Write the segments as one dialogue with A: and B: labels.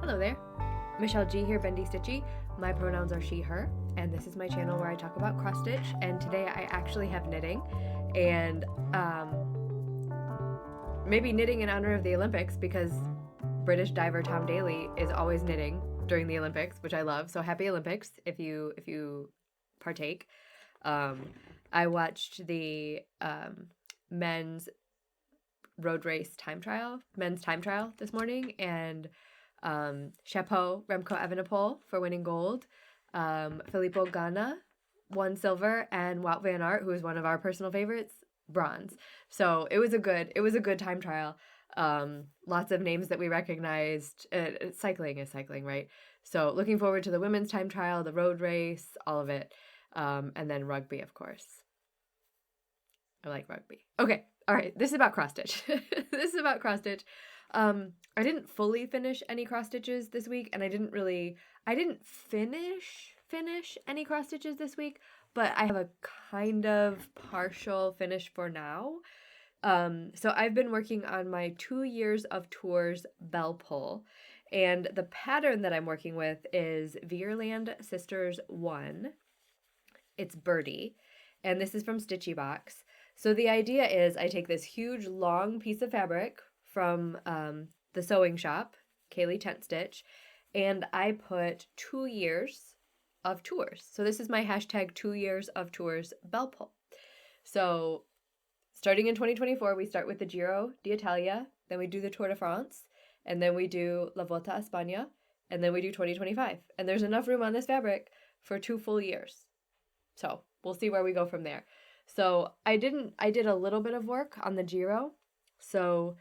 A: Hello there, Michelle G here, Bendy Stitchy. My pronouns are she, her, and this is my channel where I talk about cross stitch, and today I actually have knitting, and maybe knitting in honor of the Olympics because British diver Tom Daly is always knitting during the Olympics, which I love, so happy Olympics if you partake. I watched the men's road race men's time trial this morning, and chapeau Remco Evenepoel for winning gold. Filippo Ganna won silver, and Wout van Aert, who is one of our personal favorites, bronze. So it was a good time trial. Lots of names that we recognized. Cycling is cycling, right? So looking forward to the women's time trial, the road race, all of it. And then rugby, of course. I like rugby. Okay. All right. This is about cross stitch. I didn't fully finish any cross stitches this week, and I didn't finish any cross stitches this week, but I have a kind of partial finish for now. So I've been working on my 2 years of tours bell pull, and the pattern that I'm working with is Vierland Sisters 1. It's Birdie, and this is from StitchyBox. So the idea is I take this huge long piece of fabric from the sewing shop, Kaylee Tent Stitch, and I put 2 years of tours. So this is my hashtag 2 years of tours bell pull. So starting in 2024, we start with the Giro d'Italia, then we do the Tour de France, and then we do La Volta a España, and then we do 2025. And there's enough room on this fabric for 2 full years. So we'll see where we go from there. So I did a little bit of work on the Giro. So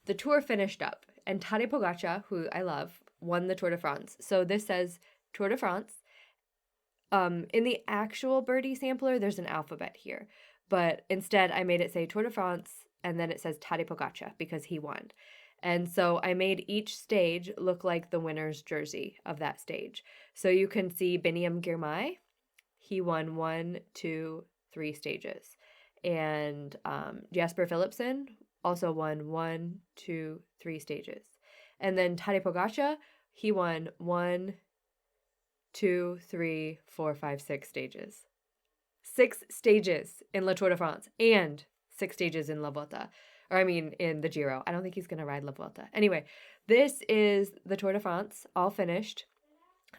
A: the tour finished up, and Tadej Pogačar, who I love, won the Tour de France. So this says Tour de France. In the actual Birdie sampler, there's an alphabet here, but instead I made it say Tour de France, and then it says Tadej Pogačar because he won. And so I made each stage look like the winner's jersey of that stage. So you can see Biniam Girmay. He won 1, 2, 3 stages. And Jasper Philipsen also won 1, 2, 3 stages. And then Tadej Pogačar, he won 1, 2, 3, 4, 5, 6 stages. 6 stages in La Tour de France and 6 stages in La Volta. Or I mean in the Giro. I don't think he's going to ride La Volta. Anyway, this is the Tour de France, all finished.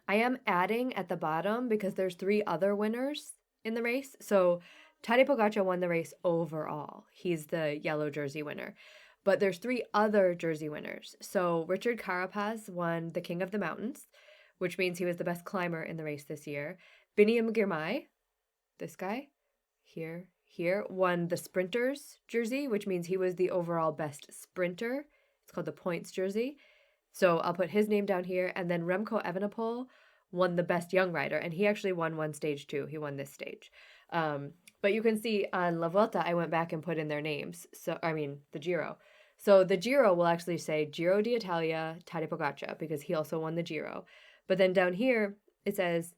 A: I am adding at the bottom because there's 3 other winners in the race. So Tadej Pogačar won the race overall. He's the yellow jersey winner. But there's 3 other jersey winners. So Richard Carapaz won the King of the Mountains, which means he was the best climber in the race this year. Biniam Girmay, this guy, here, won the Sprinters jersey, which means he was the overall best sprinter. It's called the points jersey. So I'll put his name down here. And then Remco Evenepoel won the best young rider, and he actually won one stage too. He won this stage. But you can see on La Volta, I went back and put in their names. So, I mean, the Giro. So the Giro will actually say Giro d'Italia Tadej Pogačar because he also won the Giro. But then down here, it says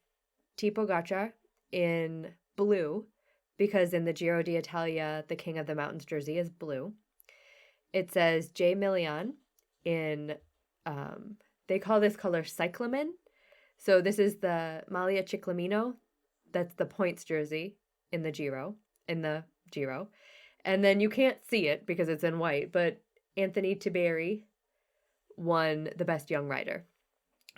A: T. Pogačar in blue because in the Giro d'Italia, the King of the Mountains jersey is blue. It says J. Millian in, they call this color cyclamen. So this is the Maglia Ciclamino. That's the points jersey in the Giro. And then you can't see it because it's in white, but Anthony Tiberi won the best young rider.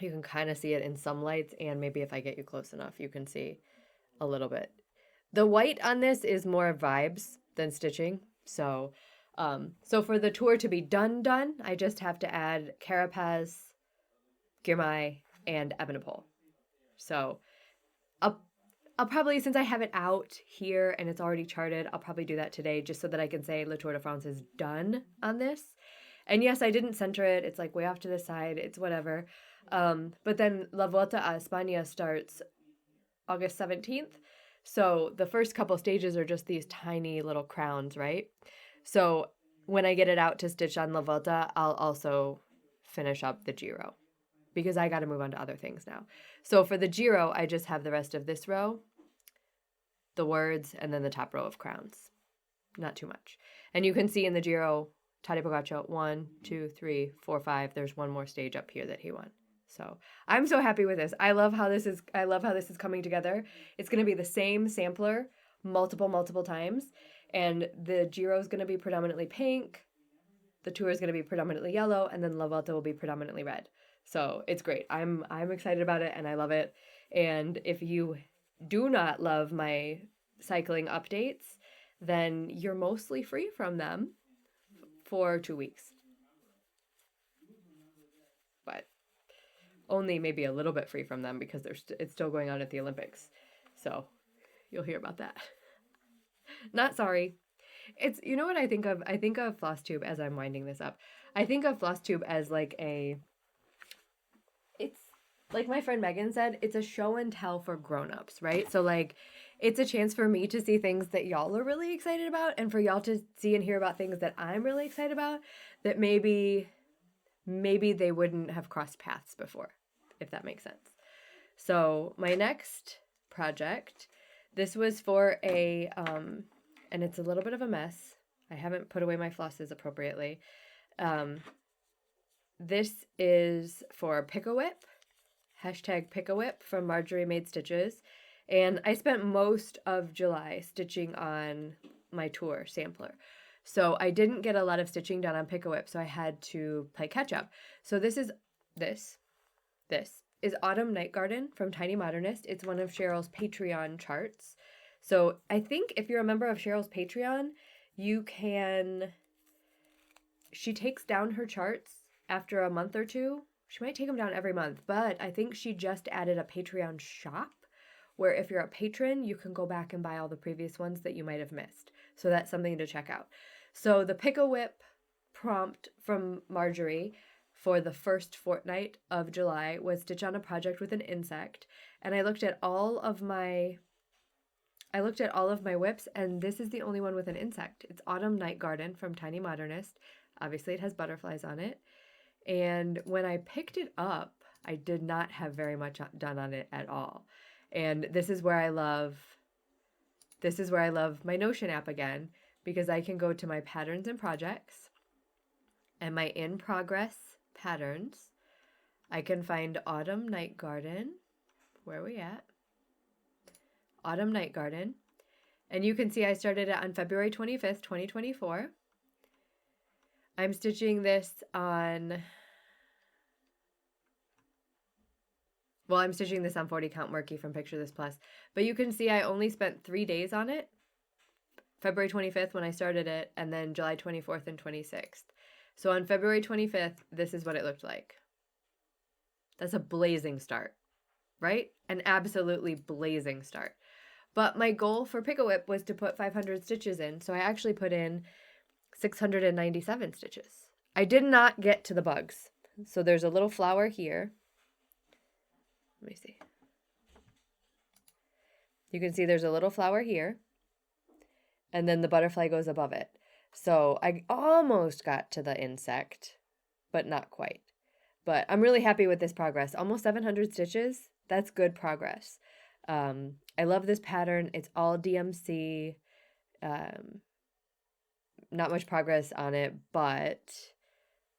A: You can kind of see it in some lights, and maybe if I get you close enough, you can see a little bit. The white on this is more vibes than stitching. So for the tour to be done, I just have to add Carapaz, Girmay, and Evenepoel. So I'll probably, since I have it out here and it's already charted, I'll probably do that today just so that I can say La Tour de France is done on this. And yes, I didn't center it. It's like way off to the side. It's whatever. But then La Volta a España starts August 17th. So the first couple stages are just these tiny little crowns, right? So when I get it out to stitch on La Volta, I'll also finish up the Giro because I got to move on to other things now. So for the Giro, I just have the rest of this row, the words, and then the top row of crowns. Not too much. And you can see in the Giro, Tade Pogacho, 1, 2, 3, 4, 5. There's one more stage up here that he won. So I'm so happy with this. I love how this is coming together. It's going to be the same sampler multiple times. And the Giro is going to be predominantly pink. The Tour is going to be predominantly yellow. And then La Vuelta will be predominantly red. So it's great. I'm excited about it and I love it. And if you do not love my cycling updates, then you're mostly free from them for 2 weeks. But only maybe a little bit free from them because it's still going on at the Olympics. So you'll hear about that. Not sorry. It's, you know what I think of? I think of Flosstube as I'm winding this up. I think of Flosstube as it's like my friend Megan said, it's a show and tell for grown-ups, right? So like it's a chance for me to see things that y'all are really excited about and for y'all to see and hear about things that I'm really excited about that maybe they wouldn't have crossed paths before, if that makes sense. So my next project, this was for a, and it's a little bit of a mess. I haven't put away my flosses appropriately. This is for Pick-a-Whip, #Pick-a-Whip from Marjorie Made Stitches. And I spent most of July stitching on my tour sampler. So I didn't get a lot of stitching done on Pick-a-Whip, so I had to play catch up. So this is Autumn Night Garden from Tiny Modernist. It's one of Cheryl's Patreon charts. So I think if you're a member of Cheryl's Patreon, she takes down her charts after a month or two. She might take them down every month, but I think she just added a Patreon shop where if you're a patron, you can go back and buy all the previous ones that you might have missed. So that's something to check out. So the Pick-a-Whip prompt from Marjorie for the first fortnight of July was stitch on a project with an insect. And I looked at all of my whips, and this is the only one with an insect. It's Autumn Night Garden from Tiny Modernist. Obviously, it has butterflies on it. And when I picked it up, I did not have very much done on it at all. And this is where I love my Notion app again, because I can go to my patterns and projects and my in progress patterns. I can find Autumn Night Garden. Where are we at? Autumn Night Garden. And you can see I started it on February 25th, 2024. I'm stitching this on, I'm stitching this on 40 Count Murky from Picture This Plus. But you can see I only spent 3 days on it. February 25th when I started it, and then July 24th and 26th. So on February 25th, this is what it looked like. That's a blazing start, right? An absolutely blazing start. But my goal for Pick-a-Whip was to put 500 stitches in, so I actually put in 697 stitches. I did not get to the bugs. So there's a little flower here. Let me see. You can see there's a little flower here, and then the butterfly goes above it. So I almost got to the insect, but not quite. But I'm really happy with this progress. Almost 700 stitches. That's good progress. I love this pattern. It's all DMC. Not much progress on it, but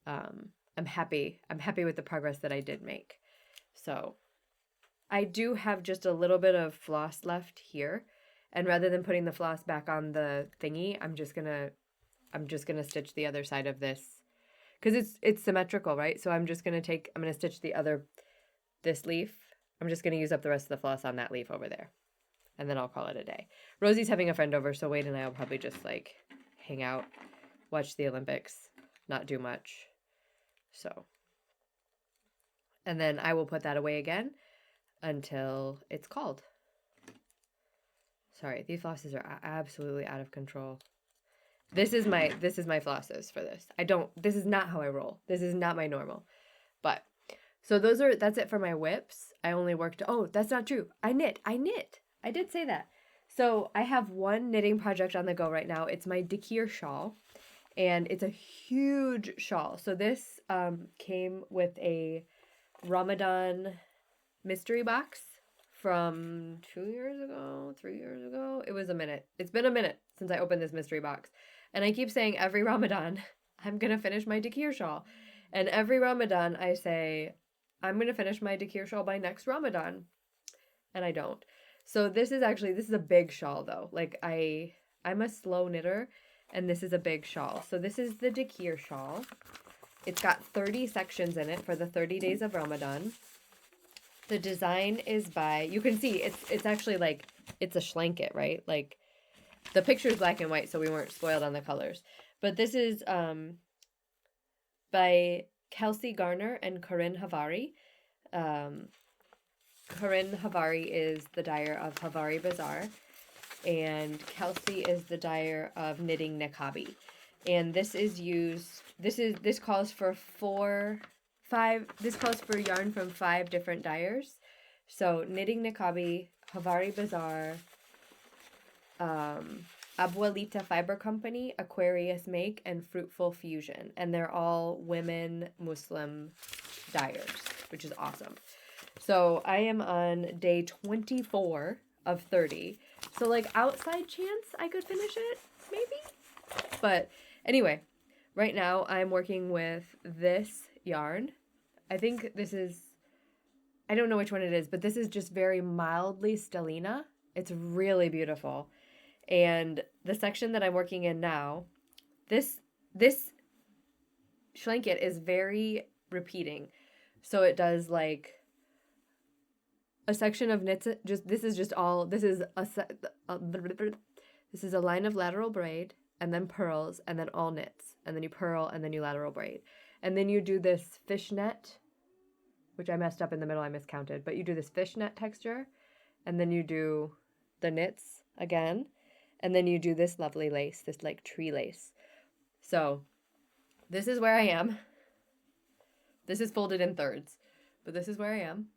A: I'm happy. I'm happy with the progress that I did make. So I do have just a little bit of floss left here. And rather than putting the floss back on the thingy, I'm just gonna stitch the other side of this. Because it's symmetrical, right? So I'm gonna stitch this leaf. I'm just gonna use up the rest of the floss on that leaf over there. And then I'll call it a day. Rosie's having a friend over, so Wade and I will probably just like hang out, watch the Olympics, not do much. So, and then I will put that away again until it's called. Sorry, these flosses are absolutely out of control. This is my flosses for this. This is not how I roll. This is not my normal. But, so that's it for my whips. I only worked, that's not true. I knit. I did say that. So I have one knitting project on the go right now. It's my Dikir shawl, and it's a huge shawl. So this came with a Ramadan mystery box from 2 years ago, 3 years ago. It was a minute. It's been a minute since I opened this mystery box. And I keep saying every Ramadan I'm going to finish my Dakir shawl. And every Ramadan I say, I'm going to finish my Dakir shawl by next Ramadan. And I don't. So this is a big shawl though. Like I'm a slow knitter and this is a big shawl. So this is the Dakir shawl. It's got 30 sections in it for the 30 days of Ramadan. The design is by, you can see it's actually like, it's a schlanket, right? Like the picture is black and white, so we weren't spoiled on the colors. But this is by Kelsey Garner and Corinne Havari. Corinne Havari is the dyer of Havari Bazaar, and Kelsey is the dyer of Knitting Niqabi. And this calls for yarn from 5 different dyers. So Knitting Niqabi, Havari Bazaar, Abuelita Fiber Company, Aquarius Make, and Fruitful Fusion. And they're all women Muslim dyers, which is awesome. So I am on day 24 of 30. So like outside chance I could finish it, maybe? But anyway, right now I'm working with this yarn. I think this is, I don't know which one it is, but this is just very mildly stellina. It's really beautiful. And the section that I'm working in now, this schlanket is very repeating. So it does like a section of knits, this is a line of lateral braid, and then purls, and then all knits, and then you purl, and then you lateral braid. And then you do this fishnet, which I messed up in the middle, I miscounted, but you do this fishnet texture, and then you do the knits again, and then you do this lovely lace, this like tree lace. So this is where I am. This is folded in thirds, but this is where I am.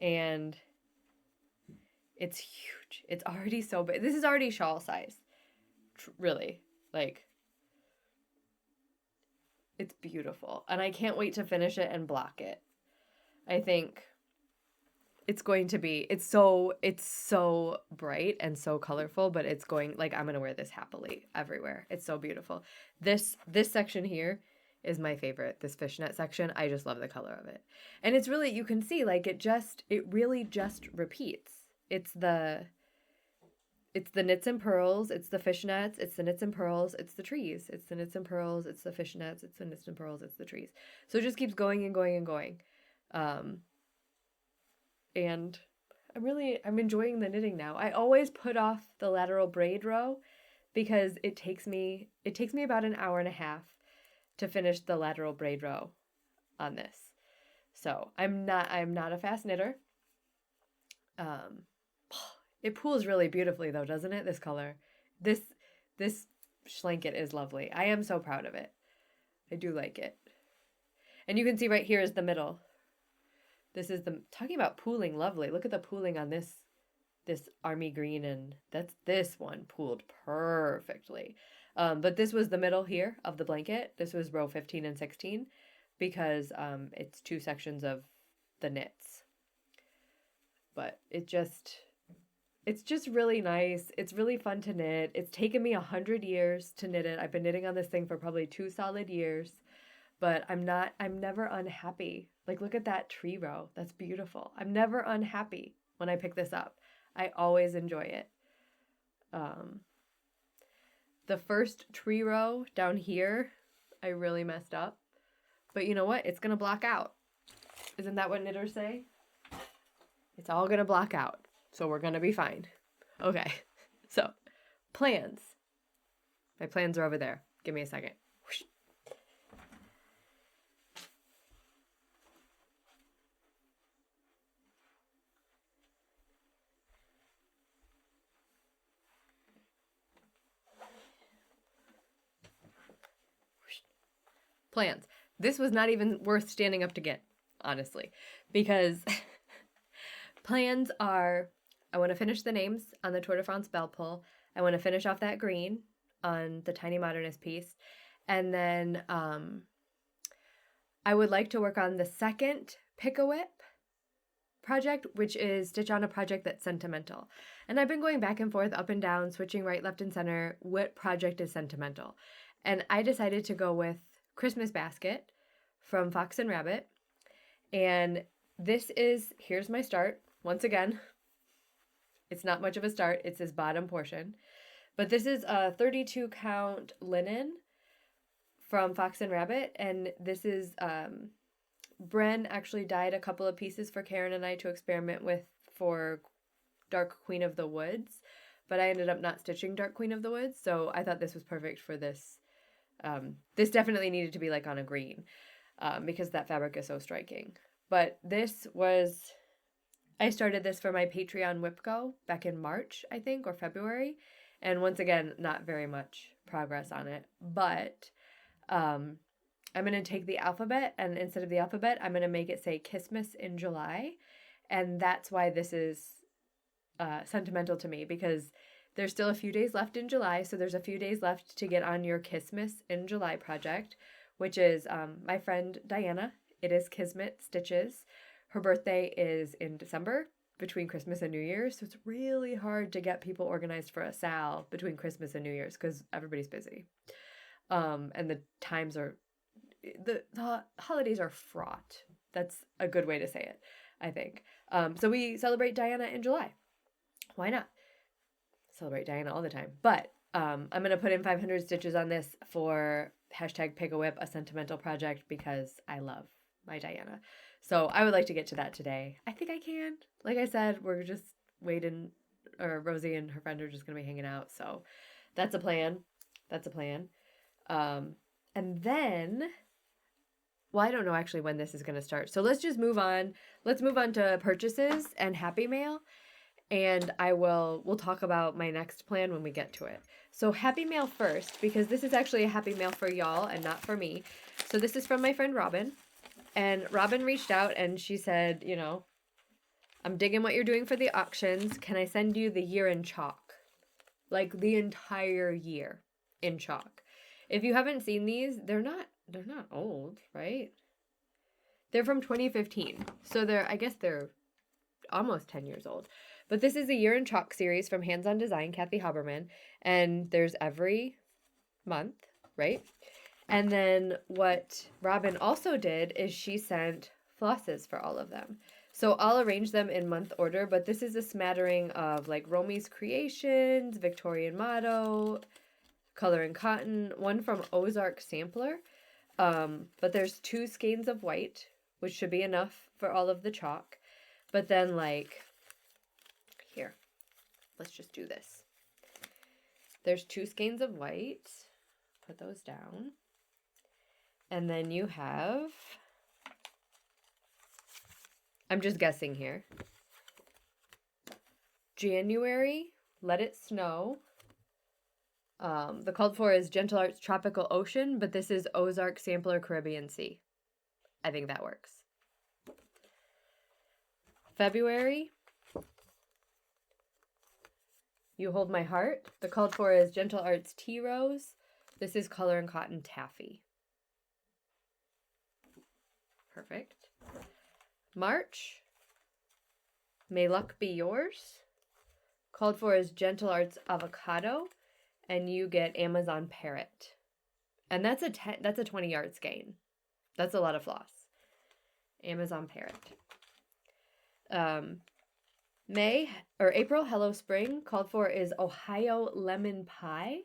A: And it's huge. It's already so big. This is already shawl size. Really. Like, it's beautiful. And I can't wait to finish it and block it. I think it's going to be, it's so bright and so colorful, but it's going, like, I'm going to wear this happily everywhere. It's so beautiful. This section here is my favorite, this fishnet section. I just love the color of it. And it's really, you can see, like, it really just repeats. It's the knits and purls, it's the fishnets, it's the knits and purls, it's the trees. It's the knits and purls, it's the fishnets, it's the knits and purls, it's the trees. So it just keeps going and going and going. And I'm enjoying the knitting now. I always put off the lateral braid row because it takes me about an hour and a half to finish the lateral braid row on this. So I'm not a fast knitter. It pools really beautifully though, doesn't it? This color. This schlanket is lovely. I am so proud of it. I do like it. And you can see right here is the middle. This is talking about pooling lovely. Look at the pooling on this army green, and this one pooled perfectly. But this was the middle here of the blanket. This was row 15 and 16 because it's 2 sections of the knits. But it's just really nice. It's really fun to knit. It's taken me 100 years to knit it. I've been knitting on this thing for probably 2 solid years, but I'm never unhappy. Like, look at that tree row. That's beautiful. I'm never unhappy when I pick this up. I always enjoy it. The first tree row down here, I really messed up. But you know what? It's going to block out. Isn't that what knitters say? It's all going to block out. So we're going to be fine. Okay. So, plans. My plans are over there. Give me a second. Whoosh. Plans. This was not even worth standing up to get, honestly, because plans are, I want to finish the names on the Tour de France bell pull. I want to finish off that green on the Tiny Modernist piece. And then I would like to work on the second Pick-a-Whip project, which is Stitch on a project that's sentimental. And I've been going back and forth, up and down, switching right, left, and center. What project is sentimental? And I decided to go with Christmas Basket from Fox and Rabbit. And here's my start. Once again, it's not much of a start. It's this bottom portion. But this is a 32 count linen from Fox and Rabbit. And this is, Bren actually dyed a couple of pieces for Karen and I to experiment with for Dark Queen of the Woods. But I ended up not stitching Dark Queen of the Woods. So I thought this was perfect for this. This definitely needed to be like on a green because that fabric is so striking. But I started this for my Patreon WIPGO back in March, I think, or February. And once again, not very much progress on it. But I'm going to take the alphabet, and instead of the alphabet, I'm going to make it say Christmas in July. And that's why this is sentimental to me, because there's still a few days left in July. So there's a few days left to get on your Christmas in July project, which is my friend Diana. It is Kismet Stitches. Her birthday is in December, between Christmas and New Year's. So it's really hard to get people organized for a sal between Christmas and New Year's because everybody's busy. And the times are, the holidays are fraught. That's a good way to say it, I think. So we celebrate Diana in July. Why not? Celebrate Diana all the time. But I'm going to put in 500 stitches on this for #Pick-a-Whip, a sentimental project, because I love my Diana. So I would like to get to that today. I think I can. Like I said, we're just waiting, or Rosie and her friend are just going to be hanging out. So that's a plan. And then, well, I don't know actually when this is going to start. So let's just move on. Let's move on to purchases and Happy Mail. And we'll talk about my next plan when we get to it. So Happy Mail first, because this is actually a Happy Mail for y'all and not for me. So this is from my friend Robin. And Robin reached out and she said, I'm digging what you're doing for the auctions. Can I send you the year in chalk? Like the entire year in chalk. If you haven't seen these, they're not old, right? They're from 2015. So I guess they're almost 10 years old. But this is a year in chalk series from Hands On Design, Kathy Haberman. And there's every month, right? And then what Robin also did is she sent flosses for all of them. So I'll arrange them in month order, but this is a smattering of like Romy's Creations, Victorian Motto, Color and Cotton, one from Ozark Sampler. But there's 2 skeins of white, which should be enough for all of the chalk. But then here, let's just do this. There's 2 skeins of white. Put those down. And then you have, I'm just guessing here, January, Let It Snow. The called for is Gentle Arts Tropical Ocean, but this is Ozark Sampler Caribbean Sea. I think that works. February, You Hold My Heart. The called for is Gentle Arts Tea Rose. This is Color and Cotton Taffy. Perfect. March, May Luck Be Yours. Called for is Gentle Arts Avocado, and you get Amazon Parrot. And that's a 20 yard skein. That's a lot of floss. Amazon Parrot. April, Hello Spring. Called for is Ohio Lemon Pie.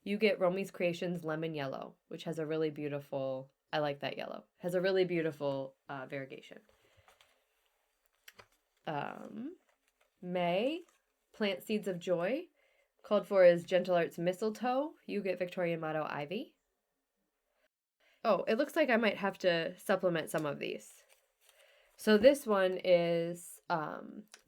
A: You get Romy's Creations Lemon Yellow, which has a really beautiful, I like that yellow. Has a really beautiful variegation. May, Plant Seeds of Joy. Called for is Gentle Arts Mistletoe. You get Victorian Motto Ivy. Oh, it looks like I might have to supplement some of these. So this one is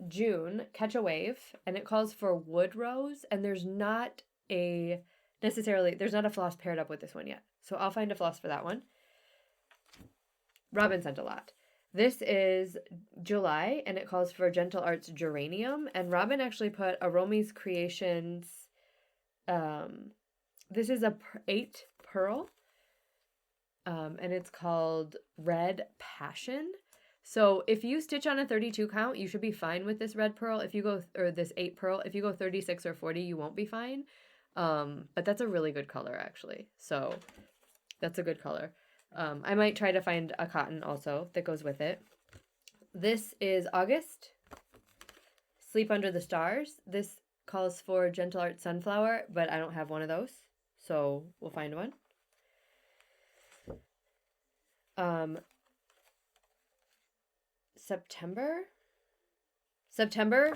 A: June, Catch a Wave, and it calls for Wood Rose, and there's not a floss paired up with this one yet. So I'll find a floss for that one. Robin sent a lot. This is July, and it calls for Gentle Arts Geranium, and Robin actually put a Romy's Creations, this is a 8 pearl, and it's called Red Passion. So if you stitch on a 32 count, you should be fine with this red pearl. If you go, or this 8 pearl, if you go 36 or 40, you won't be fine. But that's a really good color, actually. So that's a good color. I might try to find a cotton also that goes with it. This is August. Sleep Under the Stars. This calls for Gentle Art Sunflower, but I don't have one of those. So we'll find one. September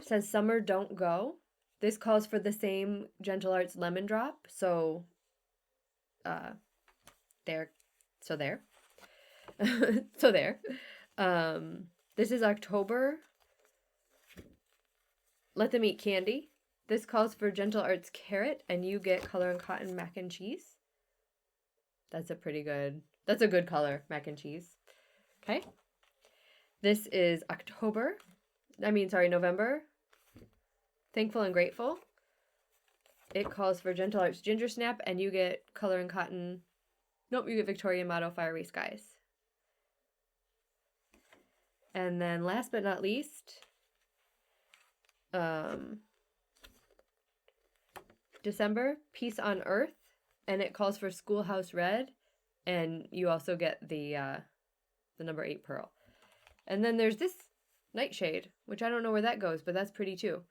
A: says Summer Don't Go. This calls for the same Gentle Arts Lemon Drop. So, there. So there. So there. This is October. Let Them Eat Candy. This calls for Gentle Arts Carrot, and you get Color and Cotton Mac and Cheese. That's a good color, mac and cheese. Okay. This is November. Thankful and Grateful. It calls for Gentle Arts Ginger Snap, and you get Color and Cotton. Nope, you get Victorian Motto Fiery Skies. And then last but not least, December, Peace on Earth, and it calls for Schoolhouse Red, and you also get the number 8 pearl. And then there's this Nightshade, which I don't know where that goes, but that's pretty too.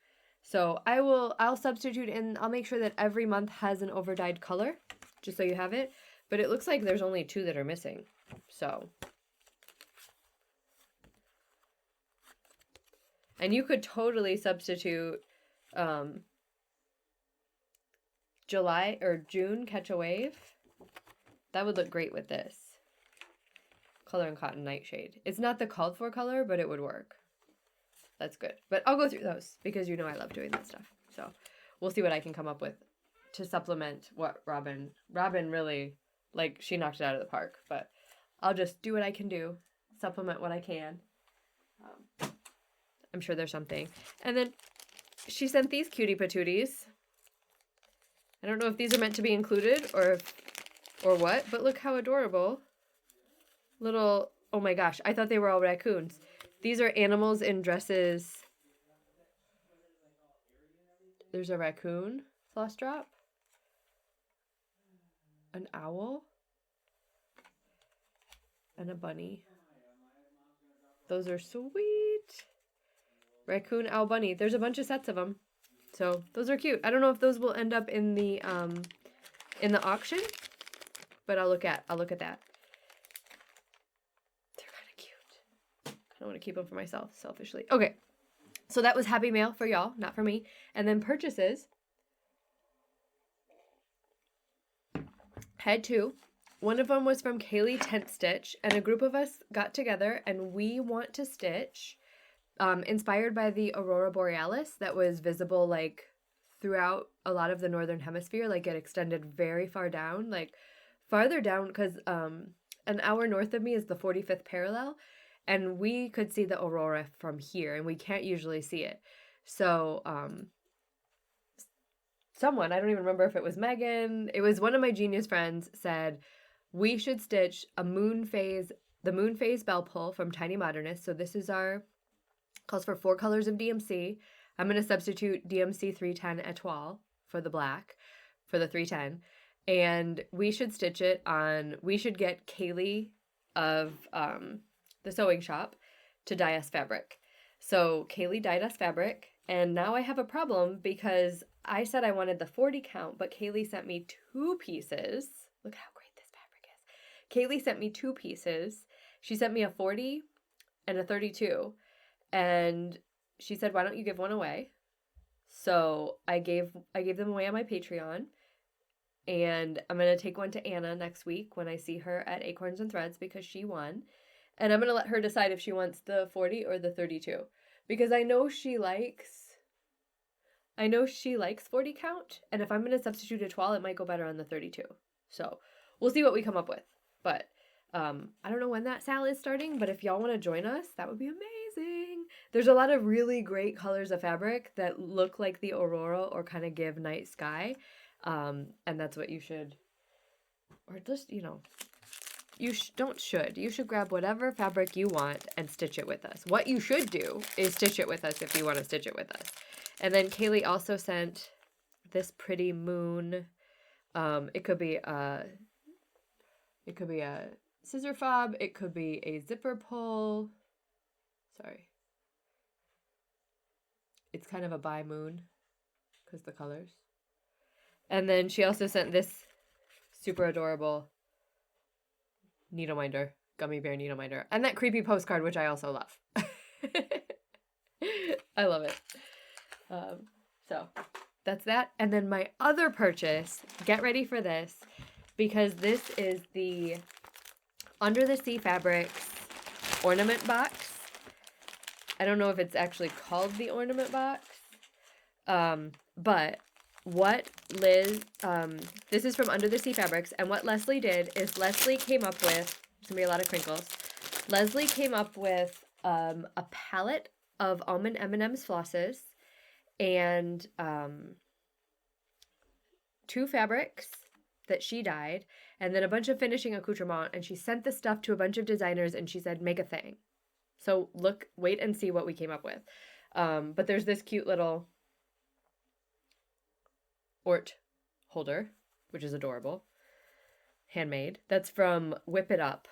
A: So I'll substitute in, I'll make sure that every month has an overdyed color, just so you have it. But it looks like there's only 2 that are missing. So. And you could totally substitute July or June, Catch a Wave. That would look great with this. Color and Cotton Nightshade. It's not the called for color, but it would work. That's good. But I'll go through those because you know I love doing that stuff. So we'll see what I can come up with to supplement what Robin really, like, she knocked it out of the park. But I'll just do what I can do, supplement what I can. I'm sure there's something. And then she sent these cutie patooties. I don't know if these are meant to be included or what, but look how adorable. Little, oh my gosh, I thought they were all raccoons. These are animals in dresses. There's a raccoon floss drop. An owl. And a bunny. Those are sweet. Raccoon, owl, bunny. There's a bunch of sets of them. So those are cute. I don't know if those will end up in the auction, but I'll look at that. They're kind of cute. I don't want to keep them for myself, selfishly. Okay, so that was happy mail for y'all, not for me. And then purchases. Had 2. One of them was from Kaylee Tent Stitch, and a group of us got together, and we want to stitch, inspired by the Aurora Borealis that was visible, like, throughout a lot of the Northern Hemisphere. Like, it extended very far down, like, farther down, because an hour north of me is the 45th parallel, and we could see the aurora from here, and we can't usually see it. So, someone, I don't even remember if it was Megan, it was one of my genius friends, said, we should stitch the moon phase bell pull from Tiny Modernist. So this is calls for 4 colors of DMC. I'm going to substitute DMC 310 Etoile for the black, for the 310. And we should stitch it on, we should get Kaylee of the sewing shop to dye us fabric. So Kaylee dyed us fabric, and now I have a problem because I said I wanted the 40 count, but Kaylee sent me 2 pieces. Look how great this fabric is. Kaylee sent me 2 pieces. She sent me a 40 and a 32. And she said, why don't you give one away? So I gave them away on my Patreon. And I'm going to take one to Anna next week when I see her at Acorns and Threads because she won. And I'm going to let her decide if she wants the 40 or the 32. Because I know she likes 40 count. And if I'm going to substitute a 12, it might go better on the 32. So we'll see what we come up with. But I don't know when that sale is starting, but if y'all want to join us, that would be amazing. There's a lot of really great colors of fabric that look like the aurora or kind of give night sky. And that's what you should, or just, you should grab whatever fabric you want and stitch it with us. What you should do is stitch it with us if you want to stitch it with us. And then Kaylee also sent this pretty moon. It could be a scissor fob. It could be a zipper pull. Sorry. It's kind of a bi moon because the colors. And then she also sent this super adorable needle-minder, gummy bear needle-minder, and that creepy postcard, which I also love. I love it. So that's that. And then my other purchase, get ready for this, because this is the Under the Sea Fabrics ornament box. I don't know if it's actually called the ornament box, but what Liz, this is from Under the Sea Fabrics, and what Leslie did is Leslie came up with, there's gonna be a lot of crinkles, Leslie came up with a palette of almond M&M's flosses and 2 fabrics that she dyed, and then a bunch of finishing accoutrement, and she sent the stuff to a bunch of designers, and she said, make a thing. So wait and see what we came up with. But there's this cute little Ort holder, which is adorable. Handmade. That's from Whip It Up.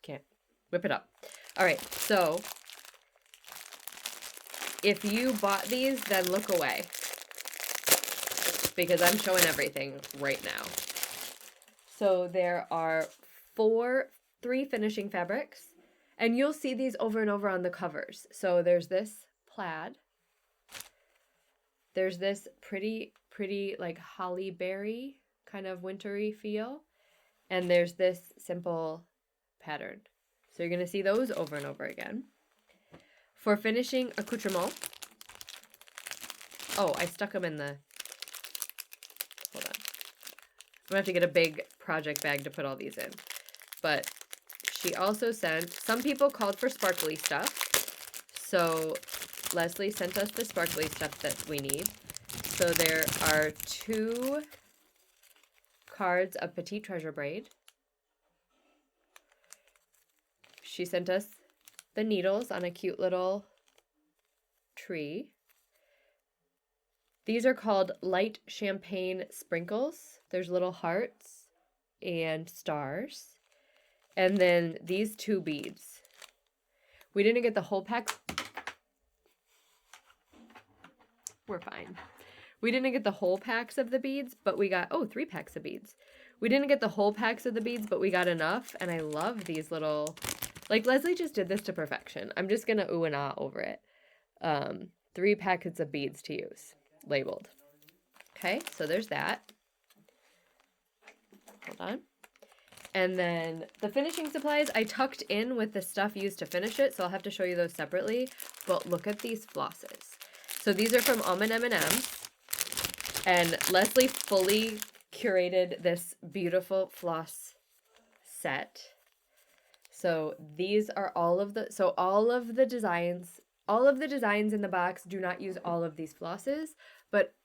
A: Can't. Whip It Up. All right, so if you bought these, then look away, because I'm showing everything right now. So there are 3 finishing fabrics, and you'll see these over and over on the covers. So there's this plaid. There's this pretty like holly berry kind of wintry feel. And there's this simple pattern. So you're going to see those over and over again. For finishing accoutrement, oh, I stuck them in the, hold on. I'm going to have to get a big project bag to put all these in. But she also sent, some people called for sparkly stuff. So Leslie sent us the sparkly stuff that we need. So there are 2 cards of Petite Treasure braid. She sent us the needles on a cute little tree. These are called light champagne sprinkles. There's little hearts and stars. And then these 2 beads. We didn't get the whole pack. We're fine. We didn't get the whole packs of the beads, but we got, 3 packs of beads. We didn't get the whole packs of the beads, but we got enough, and I love these little, like, Leslie just did this to perfection. I'm just gonna ooh and ah over it. 3 packets of beads to use, labeled. Okay, so there's that. Hold on. And then the finishing supplies I tucked in with the stuff used to finish it, so I'll have to show you those separately, but look at these flosses. So these are from Almond M&M's, and Leslie fully curated this beautiful floss set. So these are all of the designs in the box do not use all of these flosses, but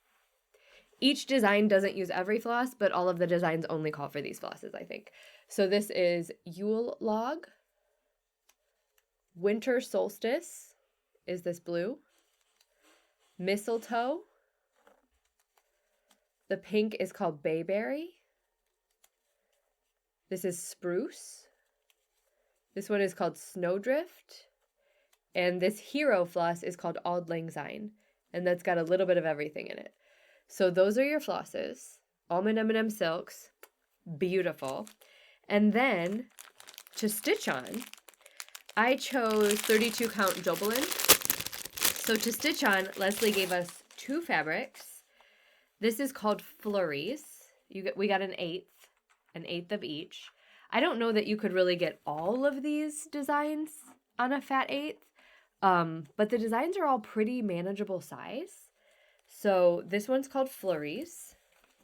A: each design doesn't use every floss, but all of the designs only call for these flosses, I think. So this is Yule Log, Winter Solstice is this blue, Mistletoe, the pink is called Bayberry, this is Spruce, this one is called Snowdrift, and this hero floss is called Auld Lang Syne, and that's got a little bit of everything in it. So those are your flosses. Almond M&M silks, beautiful. And then to stitch on, I chose 32 count Jobelin. So to stitch on, Leslie gave us 2 fabrics. This is called Flurries. We got an eighth of each. I don't know that you could really get all of these designs on a fat eighth, but the designs are all pretty manageable size. So this one's called Flurries.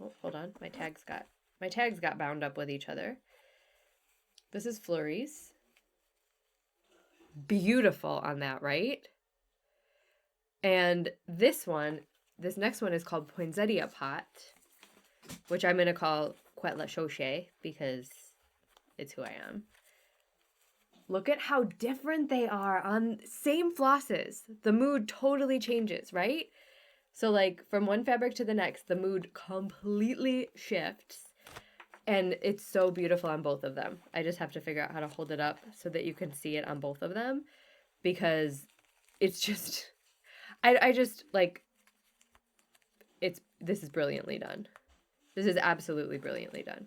A: Oh, hold on, my tags got bound up with each other. This is Flurries. Beautiful on that, right? And this next one is called Poinsettia Pot. which I'm going to call Quête la Chauche because it's who I am. Look at how different they are on same flosses. The mood totally changes, right? So like from one fabric to the next, the mood completely shifts. And it's so beautiful on both of them. I just have to figure out how to hold it up so that you can see it on both of them, because it's just, I just like, this is brilliantly done. This is absolutely brilliantly done.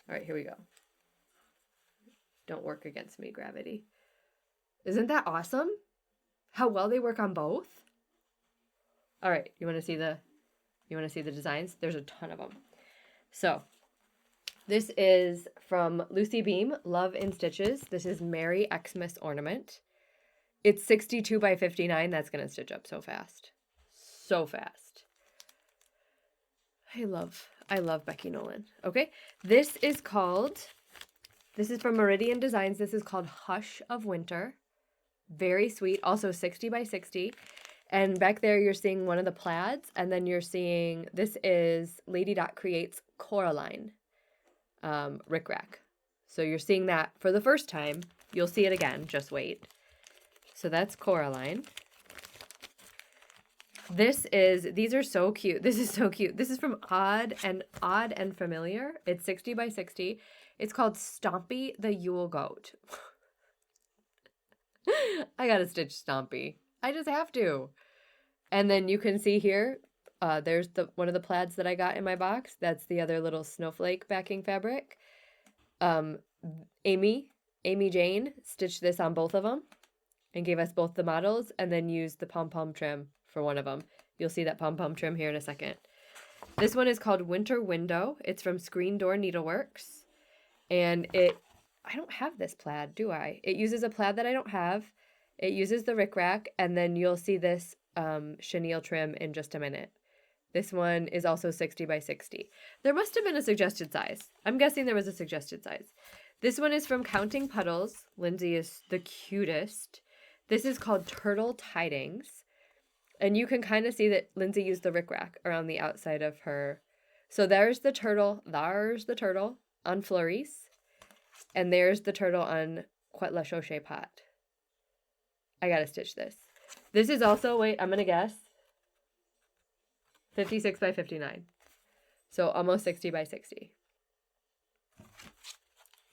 A: All right, here we go. Don't work against me, gravity. Isn't that awesome? How well they work on both? All right, you want to see the designs? There's a ton of them. So, this is from Lucy Beam, Love in Stitches. This is Merry Xmas Ornament. It's 62 by 59. That's going to stitch up so fast. So fast. I love Becky Nolan. Okay, this is from Meridian Designs. This is called Hush of Winter. Very sweet. Also 60 by 60. And back there you're seeing one of the plaids. And then you're seeing, this is Lady Dot Creates Coraline rickrack. So you're seeing that for the first time. You'll see it again. Just wait. So that's Coraline. These are so cute. This is so cute. This is from Odd and Familiar. It's 60 by 60. It's called Stompy the Yule Goat. I gotta stitch Stompy. I just have to. And then you can see here, there's one of the plaids that I got in my box. That's the other little snowflake backing fabric. Amy Jane stitched this on both of them and gave us both the models, and then used the pom-pom trim for one of them. You'll see that pom-pom trim here in a second. This one is called Winter Window. It's from Screen Door Needleworks. And I don't have this plaid, do I? It uses a plaid that I don't have. It uses the rickrack, and then you'll see this chenille trim in just a minute. This one is also 60 by 60. There must have been a suggested size. I'm guessing there was a suggested size. This one is from Counting Puddles. Lindsay is the cutest. This is called Turtle Tidings. And you can kind of see that Lindsay used the rickrack around the outside of her. So there's the turtle on Fleuris. And there's the turtle on Quête la Chauche pot. I gotta stitch this. This is also, wait, I'm gonna guess, 56 by 59. So almost 60 by 60.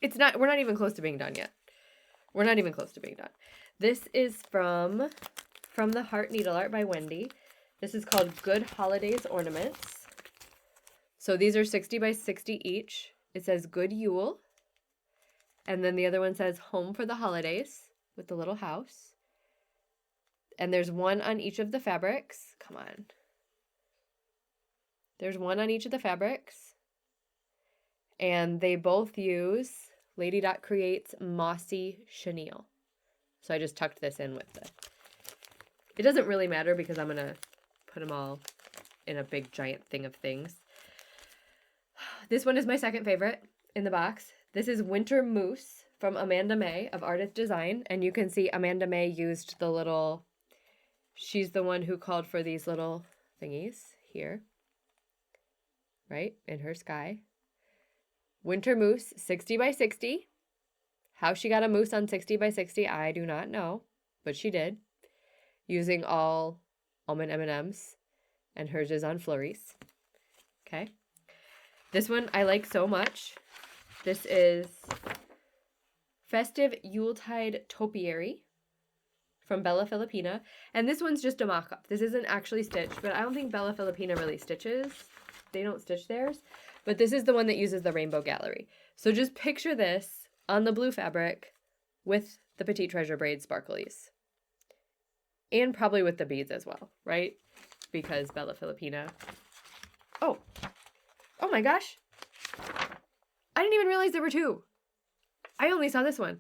A: We're not even close to being done yet. We're not even close to being done. This is from the Heart Needle Art by Wendy. This is called Good Holidays Ornaments. So these are 60 by 60 each. It says Good Yule. And then the other one says Home for the Holidays with the little house. And there's one on each of the fabrics. Come on. There's one on each of the fabrics. And they both use Lady Dot Creates Mossy Chenille. So I just tucked this in with it. It doesn't really matter because I'm going to put them all in a big giant thing of things. This one is my second favorite in the box. This is Winter Moose from Amanda May of Artist Design. And you can see Amanda May used the little, she's the one who called for these little thingies here, right, in her sky. Winter Moose, 60 by 60. How she got a moose on 60 by 60, I do not know, but she did, using all almond M&Ms, and hers is on Fleuris. Okay. This one I like so much. This is Festive Yuletide Topiary from Bella Filipina, and this one's just a mock-up. This isn't actually stitched, but I don't think Bella Filipina really stitches. They don't stitch theirs, but this is the one that uses the Rainbow Gallery. So just picture this on the blue fabric with the Petite Treasure braid sparklies. And probably with the beads as well, right? Because Bella Filipina. Oh my gosh. I didn't even realize there were two. I only saw this one.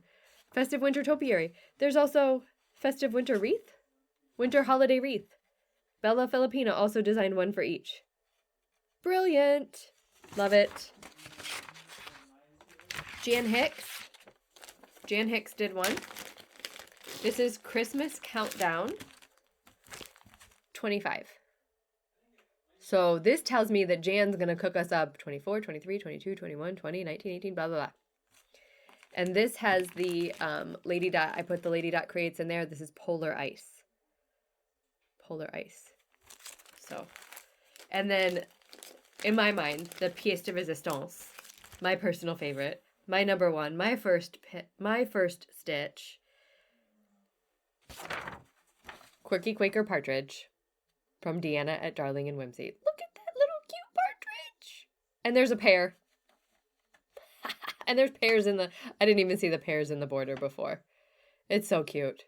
A: Festive Winter Topiary. There's also Festive Winter Wreath. Winter Holiday Wreath. Bella Filipina also designed one for each. Brilliant. Love it. Jan Hicks did one. This is Christmas Countdown 25. So this tells me that Jan's going to cook us up 24, 23, 22, 21, 20, 19, 18, blah, blah, blah. And this has the Lady Dot. I put the Lady Dot crates in there. This is Polar Ice. Polar Ice. So, and then in my mind, the pièce de résistance, my personal favorite, my number one, my first stitch, Quirky Quaker Partridge from Deanna at Darling and Whimsy. Look at that little cute partridge. And there's a pear. And there's pears in the, I didn't even see the pears in the border before. It's so cute.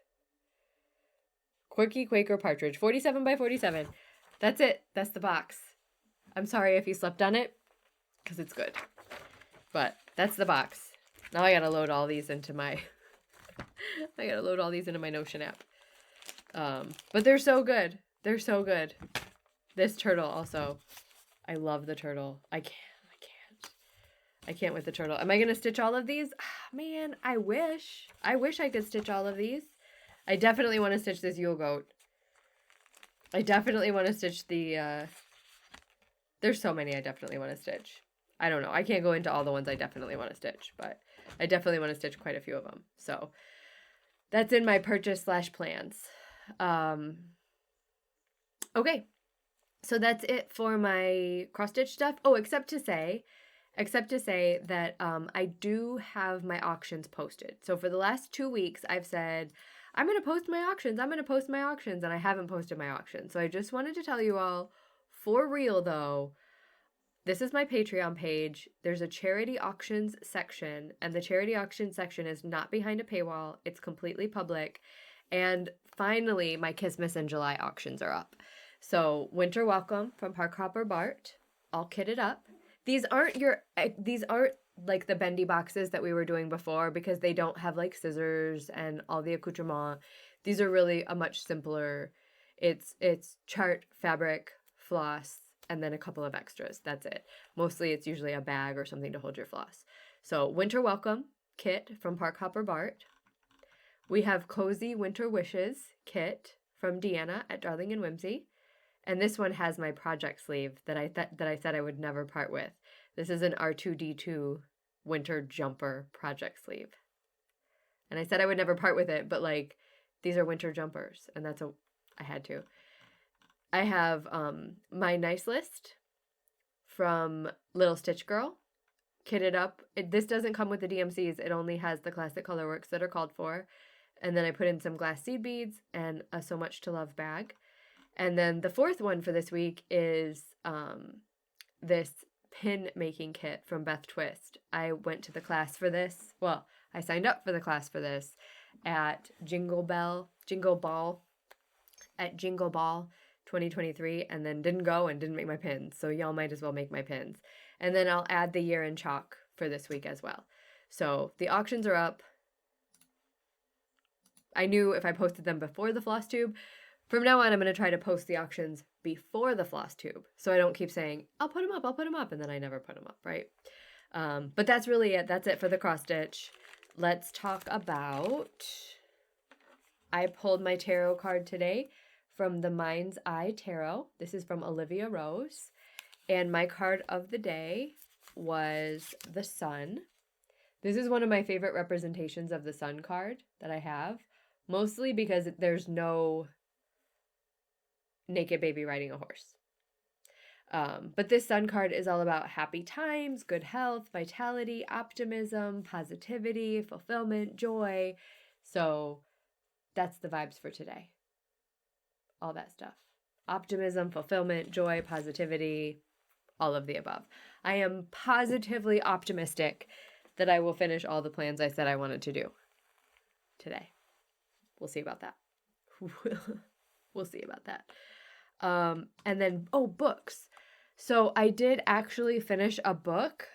A: Quirky Quaker Partridge, 47 by 47. That's it. That's the box. I'm sorry if you slept on it, because it's good. But that's the box. Now I gotta load all these into my, Notion app. But they're so good. They're so good. This turtle also. I love the turtle. I can't with the turtle. Am I going to stitch all of these? Man, I wish. I wish I could stitch all of these. I definitely want to stitch this Yule Goat. I definitely want to stitch the, there's so many I definitely want to stitch. I don't know. I can't go into all the ones I definitely want to stitch, but I definitely want to stitch quite a few of them. So that's in my purchase/plans. Okay. So that's it for my cross-stitch stuff. Oh, except to say that I do have my auctions posted. So for the last 2 weeks, I've said, I'm going to post my auctions. And I haven't posted my auctions. So I just wanted to tell you all, for real though, this is my Patreon page. There's a charity auctions section, and the charity auction section is not behind a paywall. It's completely public. And finally, my Christmas in July auctions are up. So Winter Welcome from Park Hopper Bart, all kitted up. These aren't like the Bendy boxes that we were doing before, because they don't have like scissors and all the accoutrement. These are really a much simpler, it's chart, fabric, floss, and then a couple of extras. That's it. Mostly it's usually a bag or something to hold your floss. So Winter Welcome kit from Park Hopper Bart. We have Cozy Winter Wishes kit from Deanna at Darling and Whimsy. And this one has my project sleeve that I said I would never part with. This is an R2D2 winter jumper project sleeve. And I said I would never part with it, but like, these are winter jumpers, and I had to. I have my Nice List from Little Stitch Girl, kitted up. This doesn't come with the DMCs. It only has the classic colorworks that are called for. And then I put in some glass seed beads and a So Much to Love bag. And then the fourth one for this week is this pin making kit from Beth Twist. I went to the class for this. Well, I signed up for the class for this at Jingle Ball 2023, and then didn't go and didn't make my pins. So y'all might as well make my pins. And then I'll add the year in chalk for this week as well. So the auctions are up. I knew if I posted them before the Flosstube, from now on I'm going to try to post the auctions before the Flosstube, so I don't keep saying, I'll put them up, and then I never put them up, right? But that's really it. That's it for the cross stitch. Let's talk about, I pulled my tarot card today from the Mind's Eye Tarot. This is from Olivia Rose. And my card of the day was the Sun. This is one of my favorite representations of the Sun card that I have, mostly because there's no naked baby riding a horse. But this Sun card is all about happy times, good health, vitality, optimism, positivity, fulfillment, joy. So that's the vibes for today. All that stuff. Optimism, fulfillment, joy, positivity, all of the above. I am positively optimistic that I will finish all the plans I said I wanted to do today. We'll see about that. We'll see about that. And then, books. So I did actually finish a book.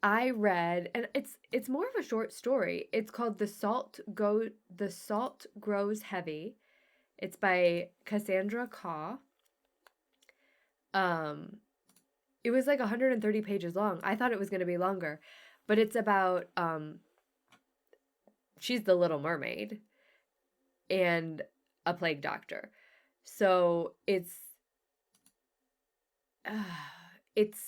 A: I read, and it's more of a short story. It's called The Salt Grows Heavy. It's by Cassandra Kaw. It was like 130 pages long. I thought it was going to be longer, but it's about, she's the Little Mermaid and a plague doctor. So uh, it's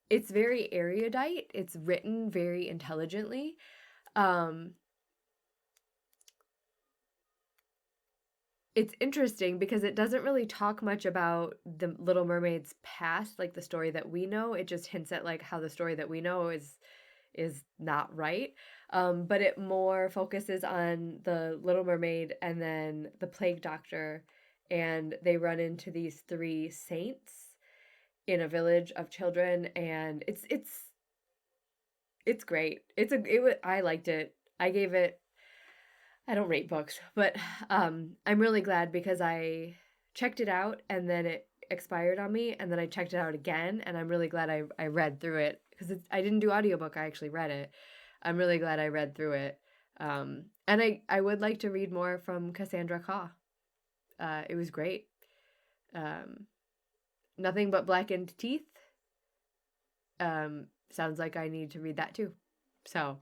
A: it's very erudite. It's written very intelligently. Um, it's interesting because it doesn't really talk much about the Little Mermaid's past, like the story that we know. It just hints at like how the story that we know is not right. But it more focuses on the Little Mermaid and then the plague doctor, and they run into these three saints in a village of children, and it's great. I liked it. I gave it. I don't rate books, but I'm really glad because I checked it out and then it expired on me, and then I checked it out again, and I'm really glad I read through it because I didn't do audiobook. I actually read it. I'm really glad I read through it. And I would like to read more from Cassandra Khaw. It was great. Um, Nothing but blackened teeth. Sounds like I need to read that too. So,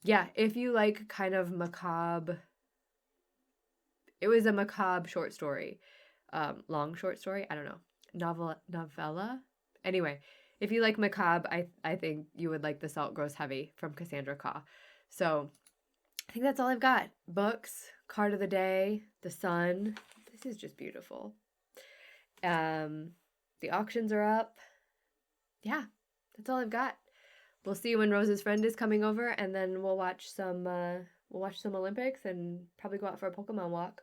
A: yeah, if you like kind of macabre, it was a macabre short story, long short story. I don't know, novella. Anyway, if you like macabre, I think you would like The Salt Grows Heavy from Cassandra Khaw. So, I think that's all I've got. Books, card of the day, the sun. This is just beautiful. The auctions are up. Yeah, that's all I've got. We'll see when Rose's friend is coming over, and then we'll watch some Olympics and probably go out for a Pokemon walk.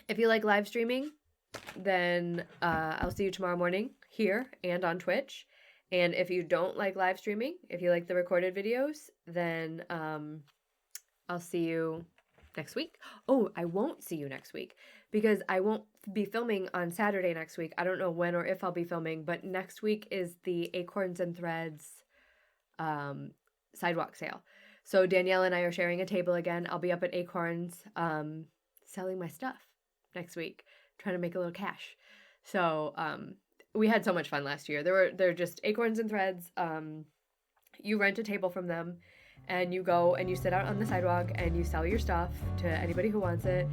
A: If you like live streaming, then I'll see you tomorrow morning here and on Twitch. And if you don't like live streaming, if you like the recorded videos, then I'll see you next week. Oh, I won't see you next week because I won't be filming on Saturday next week. I don't know when or if I'll be filming, but next week is the Acorns and Threads sidewalk sale. So Danielle and I are sharing a table again. I'll be up at Acorns selling my stuff next week, trying to make a little cash. So we had so much fun last year. They're just Acorns and Threads. You rent a table from them, and you go and you sit out on the sidewalk and you sell your stuff to anybody who wants it,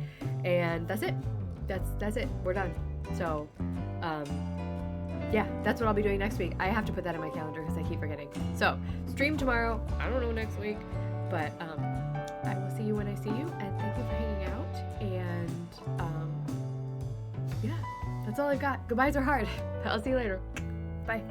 A: and that's it. That's it. We're done. So, yeah, that's what I'll be doing next week. I have to put that in my calendar because I keep forgetting. So, stream tomorrow. I don't know next week, but I will see you when I see you, and thank you for hanging out. And yeah, that's all I've got. Goodbyes are hard. I'll see you later. Bye.